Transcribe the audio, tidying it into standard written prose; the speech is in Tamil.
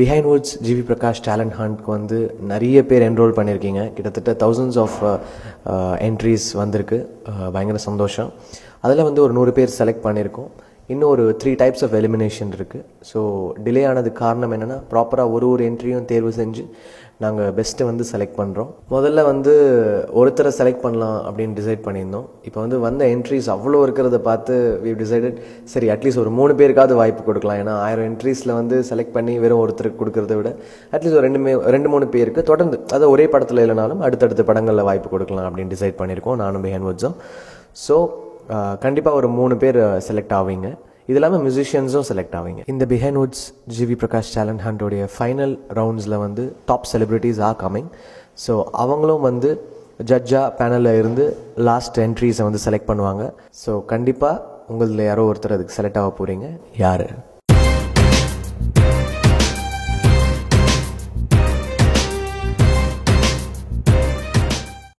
Behind Woods GV Prakash talent ஹண்ட்க்கு வந்து நிறைய பேர் என்ரோல் பண்ணியிருக்கீங்க. கிட்டத்தட்ட thousands ஆஃப் என்ட்ரிஸ் வந்திருக்கு. பயங்கர சந்தோஷம். அதில் வந்து ஒரு 100 பேர் செலக்ட் பண்ணியிருக்கோம். இன்னும் ஒரு 3 டைப்ஸ் ஆஃப் எலிமினேஷன் இருக்குது. ஸோ டிலே ஆனதுக்கு காரணம் என்னென்னா, ப்ராப்பராக ஒரு என்ட்ரியும் தேர்வு செஞ்சு நாங்கள் பெஸ்ட்டை வந்து செலக்ட் பண்ணுறோம். முதல்ல வந்து ஒருத்தரை செலக்ட் பண்ணலாம் அப்படின்னு டிசைட் பண்ணியிருந்தோம். இப்போ வந்து வந்த என்ட்ரிஸ் அவ்வளோ இருக்கிறத பார்த்து வி டிசைடட், சரி அட்லீஸ்ட் ஒரு 3 பேருக்காவது வாய்ப்பு கொடுக்கலாம். ஏன்னா 1000 என்ட்ரிஸில் வந்து செலக்ட் பண்ணி வெறும் ஒருத்தருக்கு கொடுக்கறத விட அட்லீஸ்ட் ஒரு 2-3 பேருக்கு தொடர்ந்து, அதாவது ஒரே படத்தில் இல்லைனாலும் அடுத்தடுத்த படங்களில் வாய்ப்பு கொடுக்கலாம் அப்படின்னு டிசைட் பண்ணியிருக்கோம் நானும் பிஹைண்ட் வுட்ஸும். ஸோ கண்டிப்பாக ஒரு 3 பேர் செலக்ட் ஆவீங்க. இது இல்லாமல் மியூசிஷியன்ஸும் செலக்ட் ஆவீங்க. இந்த Behindwoods GV Prakash talent ஹண்டோடைய ஃபைனல் ரவுண்ட்ஸில் வந்து top celebrities are coming. So அவங்களும் வந்து ஜட்ஜாக பேனலில் இருந்து லாஸ்ட் என்ட்ரிஸை வந்து செலக்ட் பண்ணுவாங்க. ஸோ கண்டிப்பாக உங்களில் யாரோ ஒருத்தர் அதுக்கு செலக்ட் ஆக போகிறீங்க. யார்?